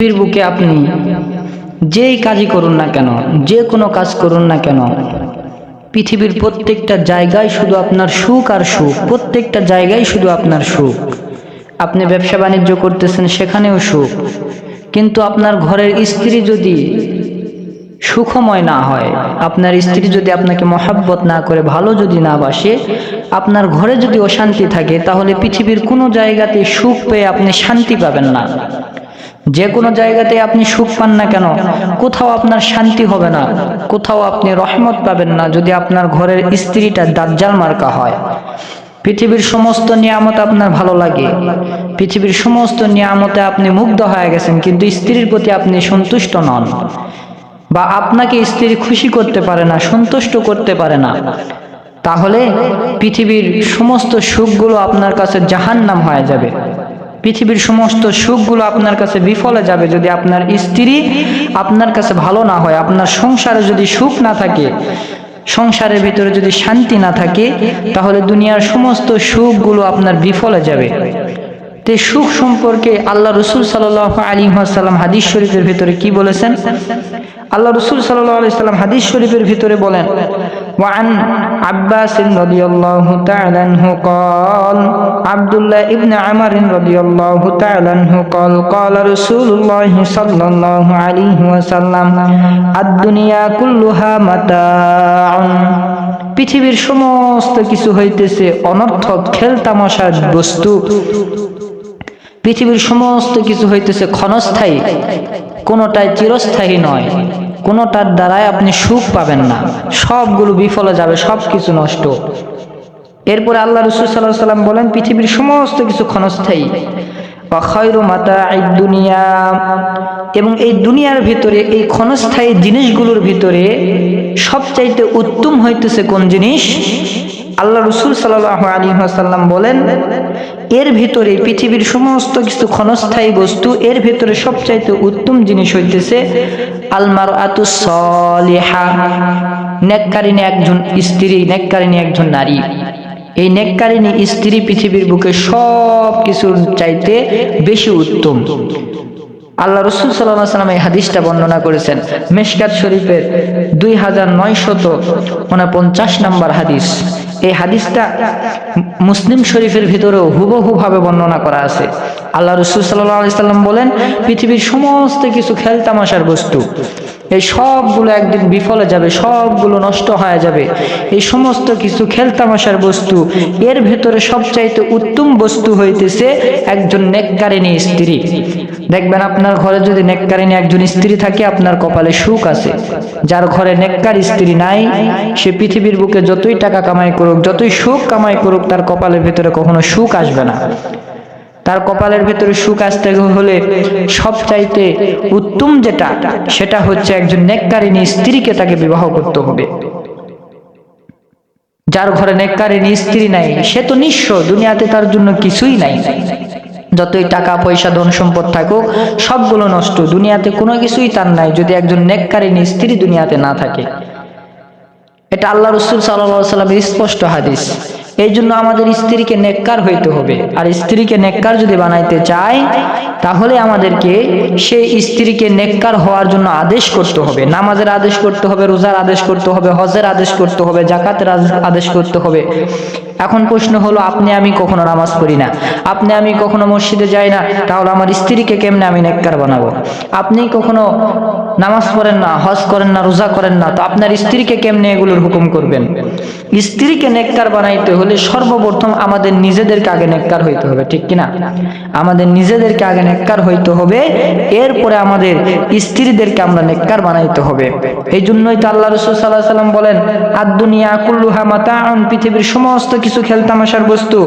পৃথিবীর বুকে আপনি যেই কাজই করুন না কেন, যে কোনো কাজ করুন না কেন, পৃথিবীর প্রত্যেকটা জায়গায় শুধু আপনার সুখ আর সুখ, প্রত্যেকটা জায়গায় শুধু আপনার সুখ। আপনি ব্যবসা বাণিজ্য করতেছেন, সেখানেও সুখ। কিন্তু আপনার ঘরের স্ত্রী যদি সুখময় না হয়, আপনার স্ত্রী যদি আপনাকে মহাব্বত না করে, ভালো যদি না বাসে, আপনার ঘরে যদি অশান্তি থাকে, তাহলে পৃথিবীর কোনো জায়গাতে সুখ পেয়ে আপনি শান্তি পাবেন না। যে কোনো জায়গাতে আপনি সুখ পান না কেন, কোথাও আপনার শান্তি হবে না, কোথাও আপনি রহমত পাবেন না যদি আপনার ঘরের স্ত্রীটা দাজ্জাল মার্কা হয়। পৃথিবীর সমস্ত নিয়ামত আপনার ভালো লাগে, পৃথিবীর সমস্ত নিয়ামতে আপনি মুগ্ধ হয়ে গেছেন, কিন্তু স্ত্রীর প্রতি আপনি সন্তুষ্ট নন, বা আপনাকে স্ত্রী খুশি করতে পারে না, সন্তুষ্ট করতে পারে না, তাহলে পৃথিবীর সমস্ত সুখগুলো আপনার কাছে জাহান্নাম হয়ে যাবে। পৃথিবীর সমস্ত সুখগুলো আপনার কাছে বিফলে যাবে যদি আপনার স্ত্রী আপনার কাছে ভালো না হয়। আপনার সংসারে যদি সুখ না থাকে, সংসারের ভিতরে যদি শান্তি না থাকে, তাহলে দুনিয়ার সমস্ত সুখগুলো আপনার বিফলে যাবে। তে সুখ সম্পর্কে আল্লাহ রসুল সাল্লাল্লাহু আলাইহি ওয়াসাল্লাম হাদিস শরীফের ভিতরে কি বলেছেন? আল্লাহ রসুল সাল্লাল্লাহু আলাইহি ওয়াসাল্লাম হাদিস শরীফের ভিতরে বলেন, ওয়ান আব্বাস রাদিয়াল্লাহু তাআলা আনহু قال আব্দুল্লাহ ইবনে আমর রাদিয়াল্লাহু তাআলা আনহু قال قال রাসূলুল্লাহ সাল্লাল্লাহু আলাইহি ওয়াসাল্লাম আদ-দুনিয়া কুল্লুহা মাতাউন। পৃথিবীর সমস্ত কিছু হইতেছে অনর্থক খেলতামাশার বস্তু। পৃথিবীর সমস্ত কিছু হইতেছে ক্ষণস্থায়ী, কোনোটাই চিরস্থায়ী নয়, কোনোটার দ্বারাই আপনি সুখ পাবেন না, সবগুলো বিফলে যাবে, সব কিছু নষ্ট। এরপরে আল্লাহ রাসূল সাল্লাল্লাহু আলাইহি ওয়াসাল্লাম বলেন, পৃথিবীর সমস্ত কিছু ক্ষণস্থায়ী। ওয়া খায়রু মাতাঈদ দুনিয়া, এবং এই দুনিয়ার ভিতরে, এই ক্ষণস্থায়ী জিনিসগুলোর ভিতরে সবচাইতে উত্তম হইতেছে কোন জিনিস? আল্লাহ রাসূল সাল্লাল্লাহু আলাইহি ওয়াসাল্লাম বলেন, এর ভিতরে পৃথিবীর সমস্ত কিছু ক্ষণস্থায়ী বস্তু, এর ভিতরে সবচাইতে উত্তম জিনিস হইতেছে আল মারআতুস সালিহা, নেককারিনী একজন স্ত্রী, নেককারিনী একজন নারী। এই নেককারিনী স্ত্রী পৃথিবীর বুকে সব কিছুর চাইতে বেশি উত্তম। আল্লাহ রাসূল সাল্লাল্লাহু আলাইহি ওয়াসাল্লাম এই হাদিসটা বর্ণনা করেছেন মিশকাত শরীফের 2949 নম্বর হাদিস। এই হাদিসটা মুসলিম শরীফের ভিতরেও হুবহু ভাবে বর্ণনা করা আছে। আল্লাহ রাসূল সাল্লাল্লাহু আলাইহি ওয়াসাল্লাম বলেন, পৃথিবীর সমস্ত কিছু খেলতামাশার বস্তু, এই সবগুলো একদিন বিফলে যাবে, সবগুলো নষ্ট হয়ে যাবে। এই সমস্ত কিছু খেলতামাশার বস্তু, এর ভেতরে সবচাইতে উত্তম বস্তু হইতেছে একজন নেককারিনী স্ত্রী। দেখবেন আপনার ঘরে যদি নেককারিনী একজন স্ত্রী থাকে, আপনার কপালে সুখ আছে। যার ঘরে নেককার স্ত্রী নাই, সে পৃথিবীর বুকে যতই টাকা কামাই করুক, যতই সুখ কামাই করুক, তার কপালের ভিতরে কখনো সুখ আসবে না। তার কপালের ভেতরে সুখ আসতে হলে সবচাইতে উত্তম যেটা, সেটা হচ্ছে একজন নেককারিনী স্ত্রীকে তাকে বিবাহ করতে হবে। যার ঘরে নেককারিনী স্ত্রী নাই, সে তো নিঃস্ব, দুনিয়াতে তার জন্য কিছুই নাই। যতই টাকা পয়সা ধন সম্পদ থাকুক, সবগুলো নষ্ট, দুনিয়াতে কোনো কিছুই তার নাই যদি একজন নেককারিনী স্ত্রী দুনিয়াতে না থাকে। এটা আল্লাহ রাসূল সাল্লাল্লাহু আলাইহি ওয়াসাল্লামের স্পষ্ট হাদিস। এই জন্য আমাদের স্ত্রীকে নেককার হইতে হবে। আর স্ত্রীকে নেককার যদি বানাইতে চাই, তাহলে আমাদেরকে সেই স্ত্রীকে নেককার হওয়ার জন্য আদেশ করতে হবে। নামাজের আদেশ করতে হবে, রোজার আদেশ করতে হবে, হজের আদেশ করতে হবে, যাকাতের আদেশ করতে হবে। এখন প্রশ্ন হলো, আপনি আমি কখনো নামাজ পড়ি না, আপনি আমি কখনো মসজিদে যাই না, তাহলে আমার স্ত্রীকে কেমনে আমি নেককার বানাবো? আপনি কখনো নামাজ পড়েন না, হজ করেন না, রোজা করেন না, তো আপনার স্ত্রীকে কেমনে এগুলোর হুকুম করবেন? স্ত্রীকে নেককার বানাইতে হলে সর্বপ্রথম আমাদের নিজেদেরকে আগে নেককার হইতে হবে, ঠিক কিনা? আমাদের নিজেদেরকে আগে নেককার হইতে হবে, এরপরে আমাদের স্ত্রীদেরকে আমরা নেককার বানাইতে হবে। এই জন্যই তো আল্লাহ রাসূল সাল্লাল্লাহু আলাইহি ওয়াসাল্লাম বলেন, আদ-দুনিয়া কুল্লুহা মাতাউন, পৃথিবীর সমস্ত কিছু খেলতামাশার বস্তু।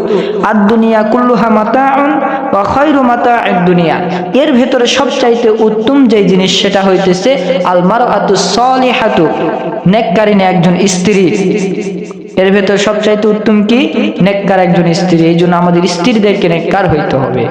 আদ-দুনিয়া কুল্লুহা মাতাউন ওয়া খায়রু মাতাঈদ দুনিয়া, এর ভেতরে সবচাইতে উত্তম যে জিনিস, সেটা হইতেছে আল মারআতুস সালিহাতু, নেককারিনী একজন স্ত্রী। এর ভেতর সবচাইতে উত্তম কি? নেককার একজন স্ত্রী। এই জন্য আমাদের স্ত্রীদেরকে নেককার হইতে হবে।